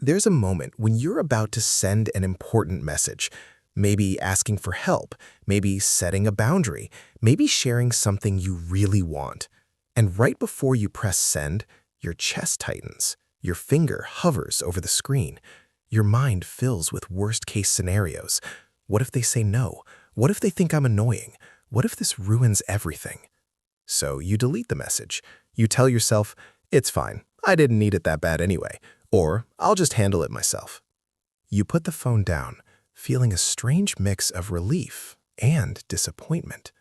There's a moment when you're about to send an important message, maybe asking for help, maybe setting a boundary, maybe sharing something you really want. And right before you press send, your chest tightens, your finger hovers over the screen. Your mind fills with worst-case scenarios. What if they say no? What if they think I'm annoying? What if this ruins everything? So you delete the message. You tell yourself, it's fine, I didn't need it that bad anyway, or I'll just handle it myself. You put the phone down, feeling a strange mix of relief and disappointment.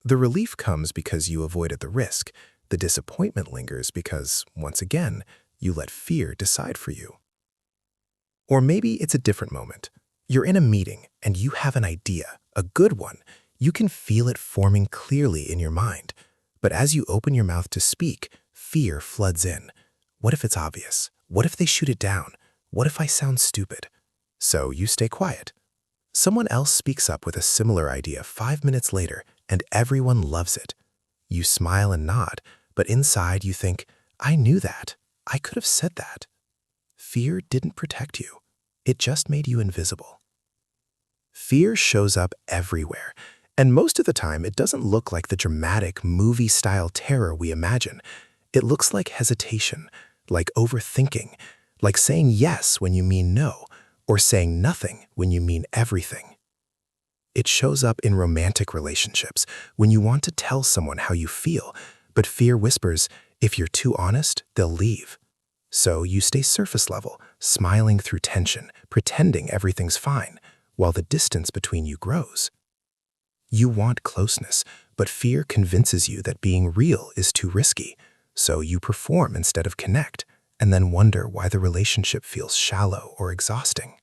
The relief comes because you avoided the risk. The disappointment lingers because, once again, you let fear decide for you. Or maybe it's a different moment. You're in a meeting and you have an idea, a good one. You can feel it forming clearly in your mind. But as you open your mouth to speak, fear floods in. What if it's obvious? What if they shoot it down? What if I sound stupid? So you stay quiet. Someone else speaks up with a similar idea 5 minutes later, and everyone loves it. You smile and nod, but inside you think, I knew that. I could have said that. Fear didn't protect you. It just made you invisible. Fear shows up everywhere, and most of the time it doesn't look like the dramatic movie-style terror we imagine. It looks like hesitation, like overthinking, like saying yes when you mean no, or saying nothing when you mean everything. It shows up in romantic relationships when you want to tell someone how you feel, but fear whispers, if you're too honest, they'll leave. So you stay surface level, smiling through tension, pretending everything's fine, while the distance between you grows. You want closeness, but fear convinces you that being real is too risky, so you perform instead of connect, and then wonder why the relationship feels shallow or exhausting.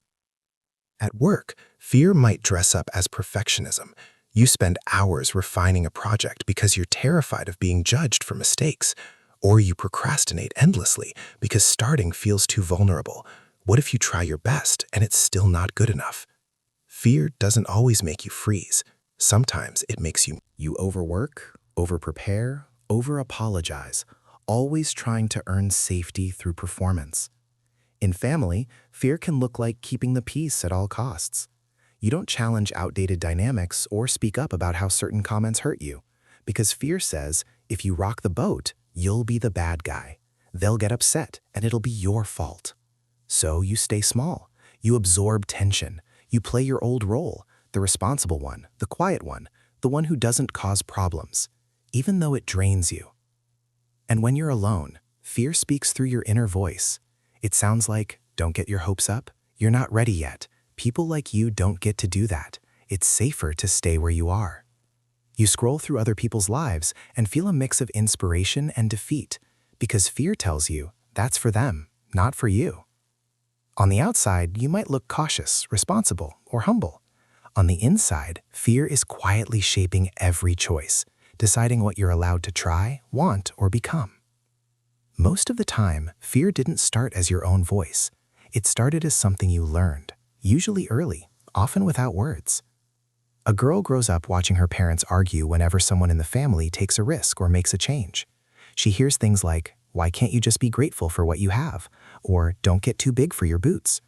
At work, fear might dress up as perfectionism. You spend hours refining a project because you're terrified of being judged for mistakes, or you procrastinate endlessly because starting feels too vulnerable. What if you try your best and it's still not good enough? Fear doesn't always make you freeze. Sometimes it makes you overwork, overprepare, over-apologize, always trying to earn safety through performance. In family, fear can look like keeping the peace at all costs. You don't challenge outdated dynamics or speak up about how certain comments hurt you, because fear says, if you rock the boat, you'll be the bad guy. They'll get upset, and it'll be your fault. So you stay small. You absorb tension. You play your old role, the responsible one, the quiet one, the one who doesn't cause problems, even though it drains you. And when you're alone, fear speaks through your inner voice. It sounds like, don't get your hopes up. You're not ready yet. People like you don't get to do that. It's safer to stay where you are. You scroll through other people's lives and feel a mix of inspiration and defeat, because fear tells you that's for them, not for you. On the outside, you might look cautious, responsible, or humble. On the inside, fear is quietly shaping every choice, deciding what you're allowed to try, want, or become. Most of the time, fear didn't start as your own voice. It started as something you learned, usually early, often without words. A girl grows up watching her parents argue whenever someone in the family takes a risk or makes a change. She hears things like, why can't you just be grateful for what you have? Or don't get too big for your boots.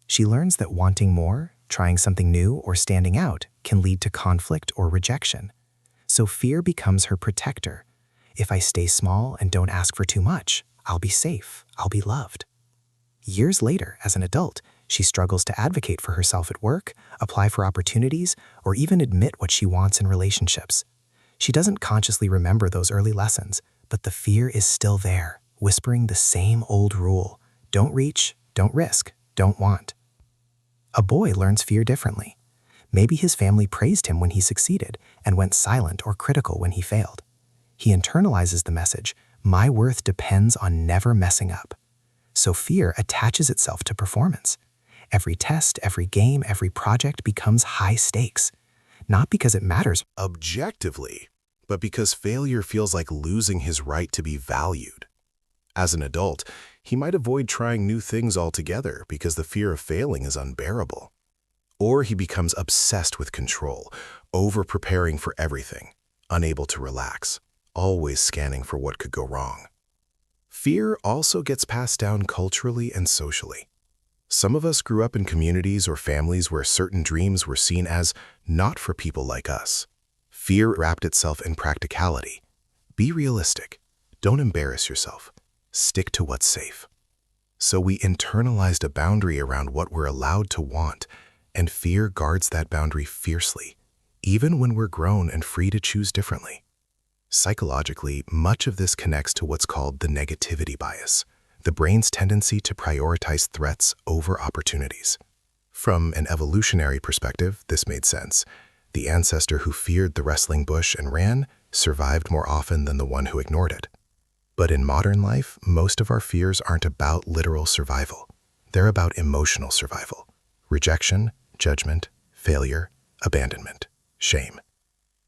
She learns that wanting more, trying something new, or standing out can lead to conflict or rejection. So fear becomes her protector. If I stay small and don't ask for too much, I'll be safe, I'll be loved. Years later, as an adult, she struggles to advocate for herself at work, apply for opportunities, or even admit what she wants in relationships. She doesn't consciously remember those early lessons, but the fear is still there, whispering the same old rule. Don't reach, don't risk, don't want. A boy learns fear differently. Maybe his family praised him when he succeeded and went silent or critical when he failed. He internalizes the message, my worth depends on never messing up. So fear attaches itself to performance. Every test, every game, every project becomes high stakes. Not because it matters objectively, but because failure feels like losing his right to be valued. As an adult, he might avoid trying new things altogether because the fear of failing is unbearable. Or he becomes obsessed with control, over-preparing for everything, unable to relax, always scanning for what could go wrong. Fear also gets passed down culturally and socially. Some of us grew up in communities or families where certain dreams were seen as not for people like us. Fear wrapped itself in practicality. Be realistic. Don't embarrass yourself. Stick to what's safe. So we internalized a boundary around what we're allowed to want, and fear guards that boundary fiercely, even when we're grown and free to choose differently. Psychologically, much of this connects to what's called the negativity bias, the brain's tendency to prioritize threats over opportunities. From an evolutionary perspective, this made sense. The ancestor who feared the wrestling bush and ran survived more often than the one who ignored it. But in modern life, most of our fears aren't about literal survival. They're about emotional survival. Rejection, judgment, failure, abandonment, shame.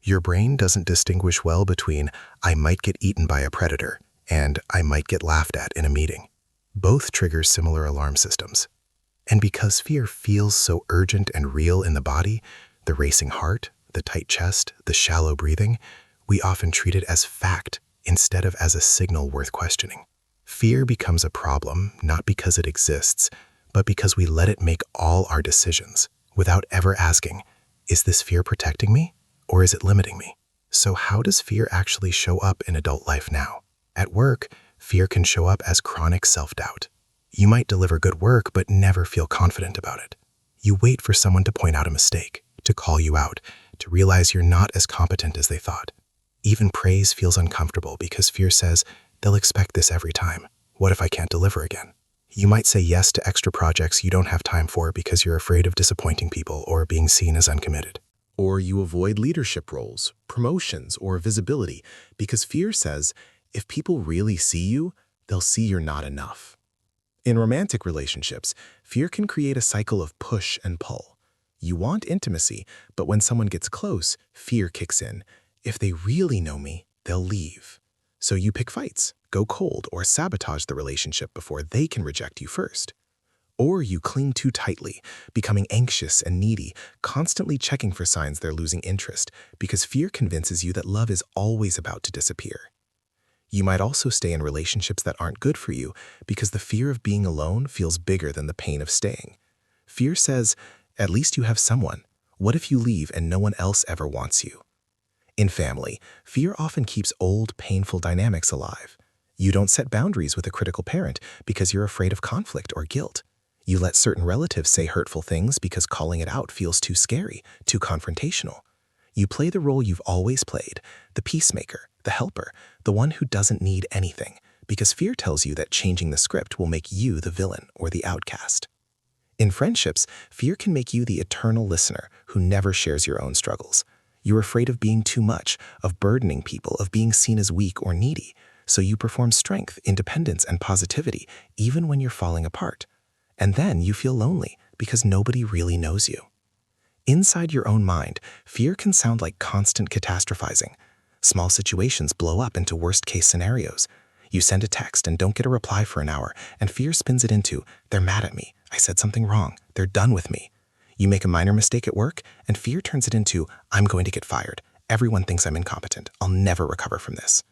Your brain doesn't distinguish well between "I might get eaten by a predator" and "I might get laughed at in a meeting." Both trigger similar alarm systems. And because fear feels so urgent and real in the body, the racing heart, the tight chest, the shallow breathing, we often treat it as fact instead of as a signal worth questioning. Fear becomes a problem not because it exists, but because we let it make all our decisions without ever asking, is this fear protecting me or is it limiting me? So how does fear actually show up in adult life now? At work, fear can show up as chronic self-doubt. You might deliver good work but never feel confident about it. You wait for someone to point out a mistake, to call you out, to realize you're not as competent as they thought. Even praise feels uncomfortable because fear says, they'll expect this every time. What if I can't deliver again? You might say yes to extra projects you don't have time for because you're afraid of disappointing people or being seen as uncommitted. Or you avoid leadership roles, promotions, or visibility because fear says, if people really see you, they'll see you're not enough. In romantic relationships, fear can create a cycle of push and pull. You want intimacy, but when someone gets close, fear kicks in. If they really know me, they'll leave. So you pick fights, go cold, or sabotage the relationship before they can reject you first. Or you cling too tightly, becoming anxious and needy, constantly checking for signs they're losing interest because fear convinces you that love is always about to disappear. You might also stay in relationships that aren't good for you because the fear of being alone feels bigger than the pain of staying. Fear says, at least you have someone. What if you leave and no one else ever wants you? In family, fear often keeps old, painful dynamics alive. You don't set boundaries with a critical parent because you're afraid of conflict or guilt. You let certain relatives say hurtful things because calling it out feels too scary, too confrontational. You play the role you've always played, the peacemaker, the helper, the one who doesn't need anything, because fear tells you that changing the script will make you the villain or the outcast. In friendships, fear can make you the eternal listener who never shares your own struggles. You're afraid of being too much, of burdening people, of being seen as weak or needy, so you perform strength, independence, and positivity even when you're falling apart. And then you feel lonely because nobody really knows you. Inside your own mind, fear can sound like constant catastrophizing. Small situations blow up into worst-case scenarios. You send a text and don't get a reply for an hour, and fear spins it into, they're mad at me, I said something wrong, they're done with me. You make a minor mistake at work, and fear turns it into, I'm going to get fired. Everyone thinks I'm incompetent. I'll never recover from this.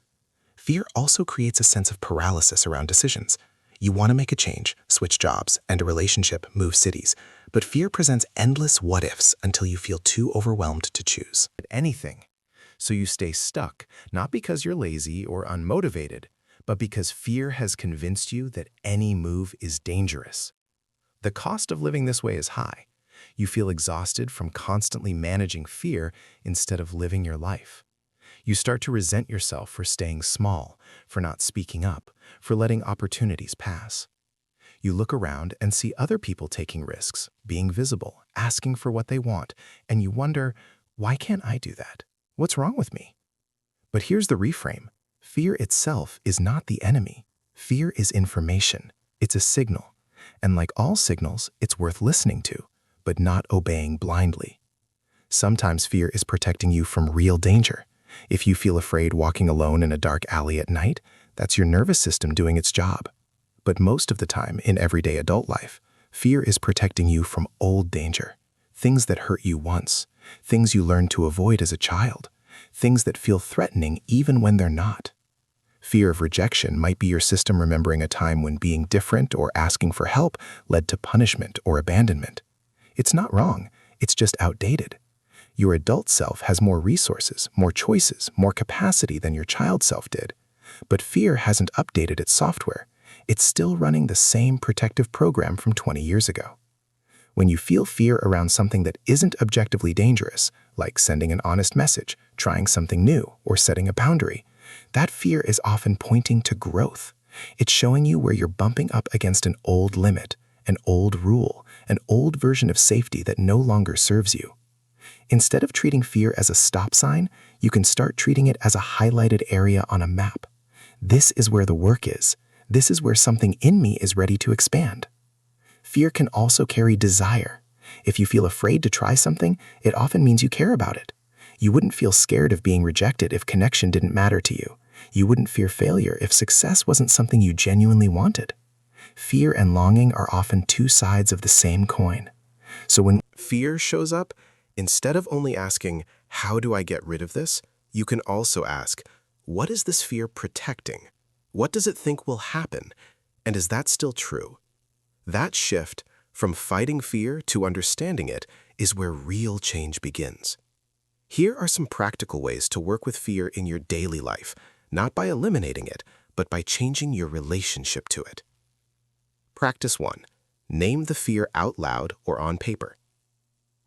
Fear also creates a sense of paralysis around decisions. You want to make a change, switch jobs, end a relationship, move cities, but fear presents endless what-ifs until you feel too overwhelmed to choose anything. So you stay stuck, not because you're lazy or unmotivated, but because fear has convinced you that any move is dangerous. The cost of living this way is high. You feel exhausted from constantly managing fear instead of living your life. You start to resent yourself for staying small, for not speaking up, for letting opportunities pass. You look around and see other people taking risks, being visible, asking for what they want, and you wonder, why can't I do that? What's wrong with me? But here's the reframe. Fear itself is not the enemy. Fear is information. It's a signal. And like all signals, it's worth listening to, but not obeying blindly. Sometimes fear is protecting you from real danger. If you feel afraid walking alone in a dark alley at night, that's your nervous system doing its job. But most of the time in everyday adult life, fear is protecting you from old danger, things that hurt you once, things you learned to avoid as a child, things that feel threatening even when they're not. Fear of rejection might be your system remembering a time when being different or asking for help led to punishment or abandonment. It's not wrong, it's just outdated. Your adult self has more resources, more choices, more capacity than your child self did. But fear hasn't updated its software. It's still running the same protective program from 20 years ago. When you feel fear around something that isn't objectively dangerous, like sending an honest message, trying something new, or setting a boundary, that fear is often pointing to growth. It's showing you where you're bumping up against an old limit, an old rule, an old version of safety that no longer serves you. Instead of treating fear as a stop sign, you can start treating it as a highlighted area on a map. This is where the work is. This is where something in me is ready to expand. Fear can also carry desire. If you feel afraid to try something, it often means you care about it. You wouldn't feel scared of being rejected if connection didn't matter to you. You wouldn't fear failure if success wasn't something you genuinely wanted. Fear and longing are often two sides of the same coin. So when fear shows up, instead of only asking, "How do I get rid of this?" you can also ask, "What is this fear protecting? What does it think will happen? And is that still true?" That shift from fighting fear to understanding it is where real change begins. Here are some practical ways to work with fear in your daily life, not by eliminating it, but by changing your relationship to it. Practice 1. Name the fear out loud or on paper.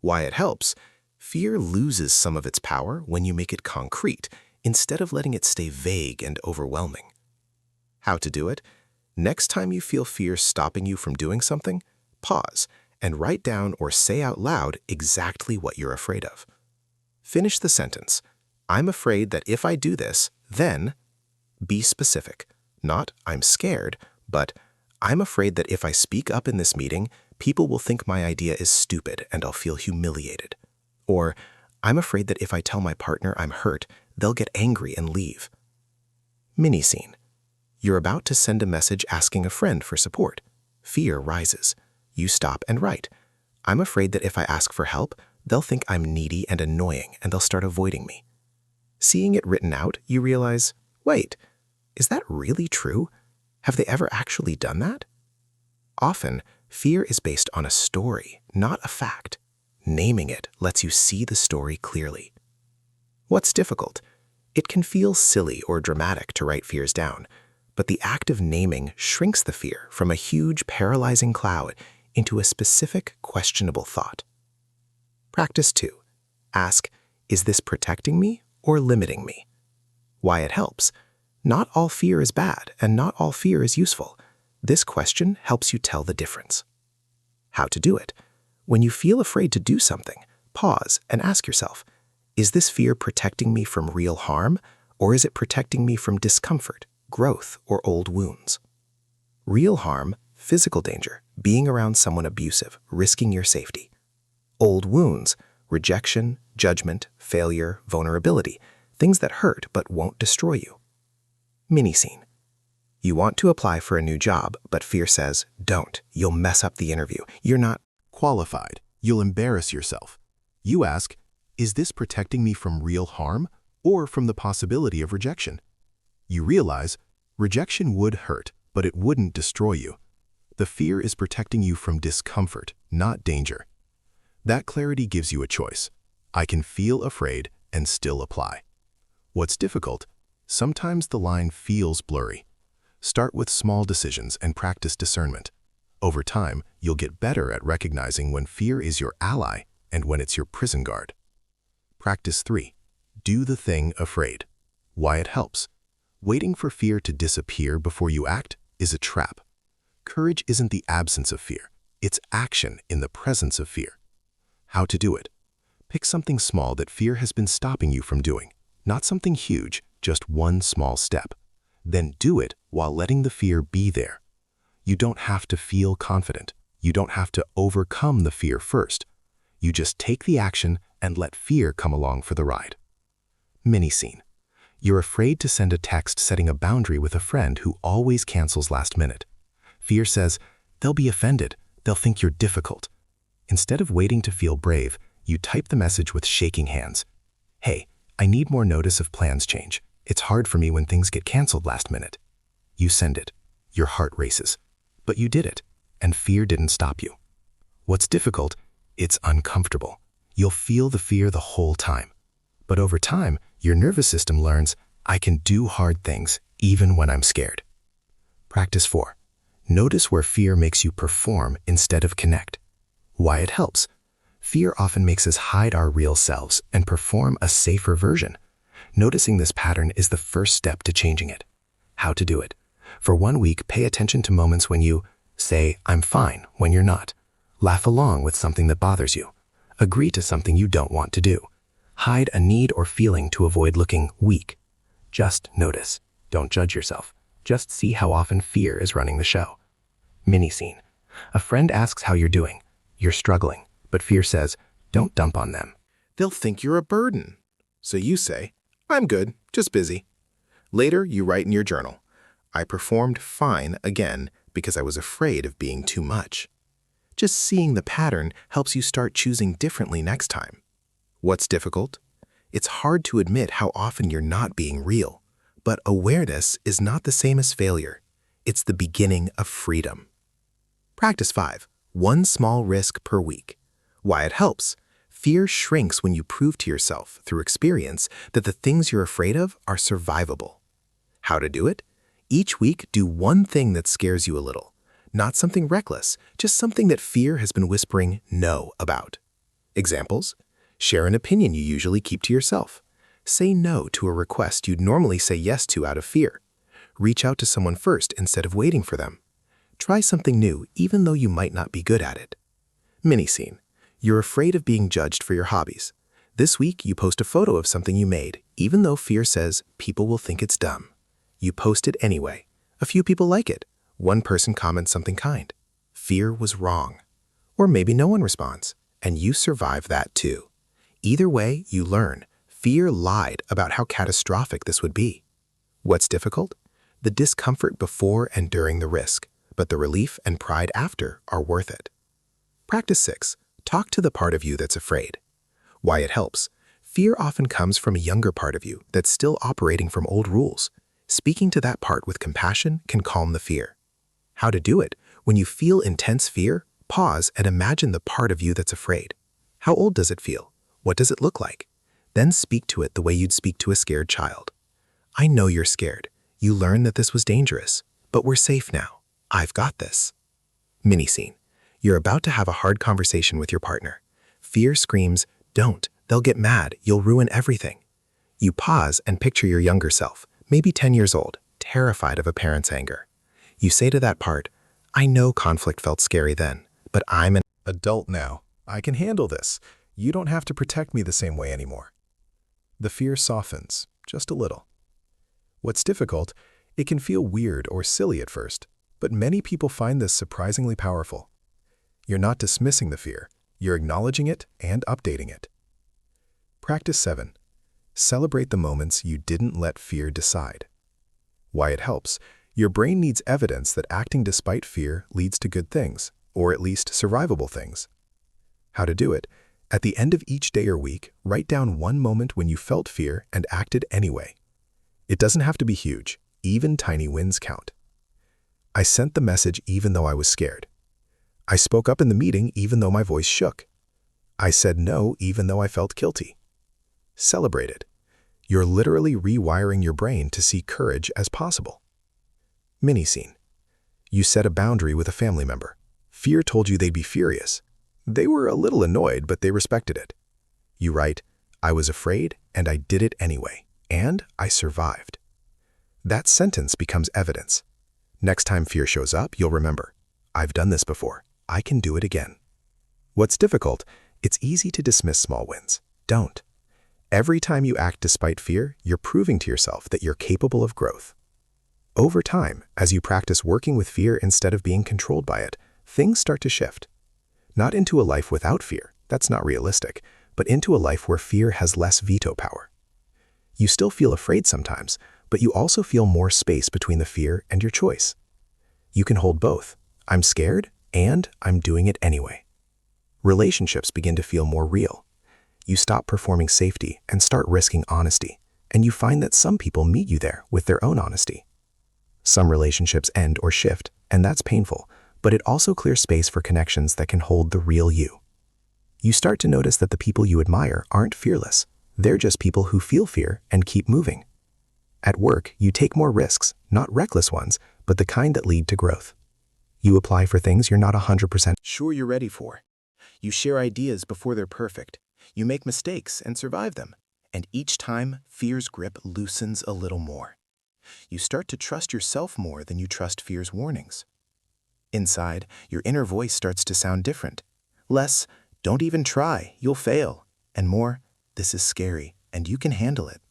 Why it helps: fear loses some of its power when you make it concrete, instead of letting it stay vague and overwhelming. How to do it? Next time you feel fear stopping you from doing something, pause and write down or say out loud exactly what you're afraid of. Finish the sentence, "I'm afraid that if I do this, then..." Be specific. Not, "I'm scared," but, "I'm afraid that if I speak up in this meeting, people will think my idea is stupid and I'll feel humiliated." Or, "I'm afraid that if I tell my partner I'm hurt, they'll get angry and leave." Mini scene. You're about to send a message asking a friend for support. Fear rises. You stop and write, "I'm afraid that if I ask for help, they'll think I'm needy and annoying and they'll start avoiding me." Seeing it written out, you realize, wait, is that really true? Have they ever actually done that? Often, fear is based on a story, not a fact. Naming it lets you see the story clearly. What's difficult? It can feel silly or dramatic to write fears down, but the act of naming shrinks the fear from a huge, paralyzing cloud into a specific, questionable thought. Practice 2. Ask, "Is this protecting me or limiting me?" Why it helps: not all fear is bad and not all fear is useful. This question helps you tell the difference. How to do it? When you feel afraid to do something, pause and ask yourself, is this fear protecting me from real harm, or is it protecting me from discomfort, growth, or old wounds? Real harm, physical danger, being around someone abusive, risking your safety. Old wounds, rejection, judgment, failure, vulnerability, things that hurt but won't destroy you. Mini scene. You want to apply for a new job, but fear says, "Don't, you'll mess up the interview. You're not Qualified. You'll embarrass yourself. You ask, is this protecting me from real harm or from the possibility of rejection? You realize rejection would hurt, but it wouldn't destroy you. The fear is protecting you from discomfort, not danger. That clarity gives you a choice. I can feel afraid and still apply. What's difficult? Sometimes the line feels blurry. Start with small decisions and practice discernment. Over time, you'll get better at recognizing when fear is your ally and when it's your prison guard. Practice 3. Do the thing afraid. Why it helps. Waiting for fear to disappear before you act is a trap. Courage isn't the absence of fear. It's action in the presence of fear. How to do it? Pick something small that fear has been stopping you from doing. Not something huge, just one small step. Then do it while letting the fear be there. You don't have to feel confident. You don't have to overcome the fear first. You just take the action and let fear come along for the ride. Mini scene. You're afraid to send a text setting a boundary with a friend who always cancels last minute. Fear says, they'll be offended. They'll think you're difficult. Instead of waiting to feel brave, you type the message with shaking hands. Hey, I need more notice if plans change. It's hard for me when things get canceled last minute. You send it. Your heart races. But you did it, and fear didn't stop you. What's difficult? It's uncomfortable. You'll feel the fear the whole time. But over time, your nervous system learns, I can do hard things even when I'm scared. Practice 4. Notice where fear makes you perform instead of connect. Why it helps. Fear often makes us hide our real selves and perform a safer version. Noticing this pattern is the first step to changing it. How to do it. For 1 week, pay attention to moments when you say, I'm fine, when you're not. Laugh along with something that bothers you. Agree to something you don't want to do. Hide a need or feeling to avoid looking weak. Just notice. Don't judge yourself. Just see how often fear is running the show. Mini scene. A friend asks how you're doing. You're struggling, but fear says, don't dump on them. They'll think you're a burden. So you say, I'm good, just busy. Later, you write in your journal, I performed fine again because I was afraid of being too much. Just seeing the pattern helps you start choosing differently next time. What's difficult? It's hard to admit how often you're not being real, but awareness is not the same as failure. It's the beginning of freedom. Practice 5. 1 small risk per week. Why it helps. Fear shrinks when you prove to yourself, through experience, that the things you're afraid of are survivable. How to do it? Each week, do one thing that scares you a little. Not something reckless, just something that fear has been whispering no about. Examples? Share an opinion you usually keep to yourself. Say no to a request you'd normally say yes to out of fear. Reach out to someone first instead of waiting for them. Try something new even though you might not be good at it. Mini scene. You're afraid of being judged for your hobbies. This week, you post a photo of something you made, even though fear says people will think it's dumb. You post it anyway. A few people like it. One person comments something kind. Fear was wrong. Or maybe no one responds, and you survive that too. Either way, you learn. Fear lied about how catastrophic this would be. What's difficult? The discomfort before and during the risk, but the relief and pride after are worth it. Practice 6. Talk to the part of you that's afraid. Why it helps. Fear often comes from a younger part of you that's still operating from old rules. Speaking to that part with compassion can calm the fear. How to do it? When you feel intense fear, pause and imagine the part of you that's afraid. How old does it feel? What does it look like? Then speak to it the way you'd speak to a scared child. I know you're scared. You learned that this was dangerous, but we're safe now. I've got this. Mini scene. You're about to have a hard conversation with your partner. Fear screams, don't. They'll get mad. You'll ruin everything. You pause and picture your younger self, maybe 10 years old, terrified of a parent's anger. You say to that part, I know conflict felt scary then, but I'm an adult now. I can handle this. You don't have to protect me the same way anymore. The fear softens, just a little. What's difficult? It can feel weird or silly at first, but many people find this surprisingly powerful. You're not dismissing the fear, you're acknowledging it and updating it. Practice 7. Celebrate the moments you didn't let fear decide. Why it helps. Your brain needs evidence that acting despite fear leads to good things, or at least survivable things. How to do it? At the end of each day or week, write down one moment when you felt fear and acted anyway. It doesn't have to be huge. Even tiny wins count. I sent the message even though I was scared. I spoke up in the meeting even though my voice shook. I said no even though I felt guilty. Celebrate it. You're literally rewiring your brain to see courage as possible. Mini scene. You set a boundary with a family member. Fear told you they'd be furious. They were a little annoyed, but they respected it. You write, I was afraid and I did it anyway, and I survived. That sentence becomes evidence. Next time fear shows up, you'll remember, I've done this before. I can do it again. What's difficult? It's easy to dismiss small wins. Don't. Every time you act despite fear, you're proving to yourself that you're capable of growth. Over time, as you practice working with fear instead of being controlled by it, things start to shift. Not into a life without fear, that's not realistic, but into a life where fear has less veto power. You still feel afraid sometimes, but you also feel more space between the fear and your choice. You can hold both. I'm scared, and I'm doing it anyway. Relationships begin to feel more real. You stop performing safety and start risking honesty. And you find that some people meet you there with their own honesty. Some relationships end or shift, and that's painful, but it also clears space for connections that can hold the real you. You start to notice that the people you admire aren't fearless. They're just people who feel fear and keep moving. At work, you take more risks, not reckless ones, but the kind that lead to growth. You apply for things you're not 100% sure you're ready for. You share ideas before they're perfect. You make mistakes and survive them. And each time, fear's grip loosens a little more. You start to trust yourself more than you trust fear's warnings. Inside, your inner voice starts to sound different. Less, don't even try, you'll fail. And more, this is scary, and you can handle it.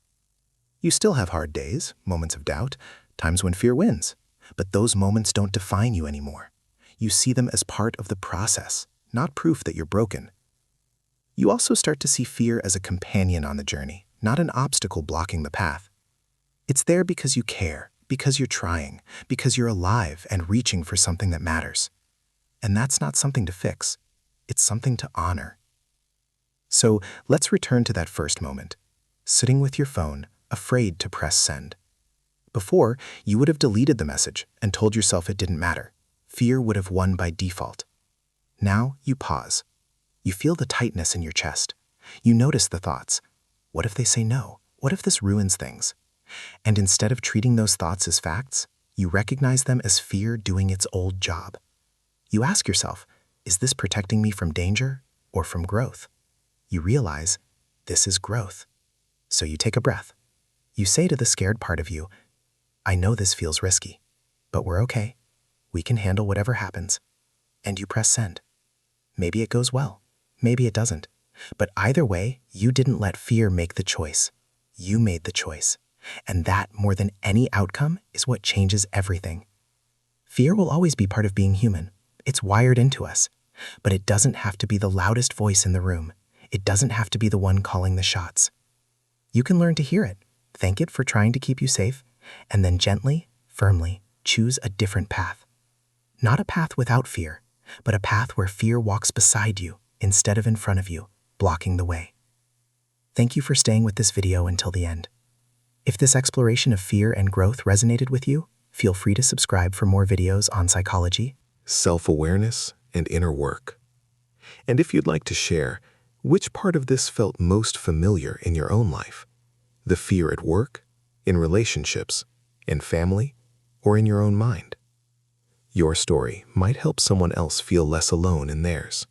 You still have hard days, moments of doubt, times when fear wins. But those moments don't define you anymore. You see them as part of the process, not proof that you're broken. You also start to see fear as a companion on the journey, not an obstacle blocking the path. It's there because you care, because you're trying, because you're alive and reaching for something that matters. And that's not something to fix. It's something to honor. So let's return to that first moment, sitting with your phone, afraid to press send. Before, you would have deleted the message and told yourself it didn't matter. Fear would have won by default. Now you pause. You feel the tightness in your chest. You notice the thoughts. What if they say no? What if this ruins things? And instead of treating those thoughts as facts, you recognize them as fear doing its old job. You ask yourself, is this protecting me from danger or from growth? You realize this is growth. So you take a breath. You say to the scared part of you, I know this feels risky, but we're okay. We can handle whatever happens. And you press send. Maybe it goes well. Maybe it doesn't. But either way, you didn't let fear make the choice. You made the choice. And that, more than any outcome, is what changes everything. Fear will always be part of being human. It's wired into us. But it doesn't have to be the loudest voice in the room. It doesn't have to be the one calling the shots. You can learn to hear it, thank it for trying to keep you safe, and then gently, firmly, choose a different path. Not a path without fear, but a path where fear walks beside you instead of in front of you, blocking the way. Thank you for staying with this video until the end. If this exploration of fear and growth resonated with you, feel free to subscribe for more videos on psychology, Self-awareness, and inner work. And if you'd like to share, which part of this felt most familiar in your own life? The fear at work, in relationships, in family, or in your own mind? Your story might help someone else feel less alone in theirs.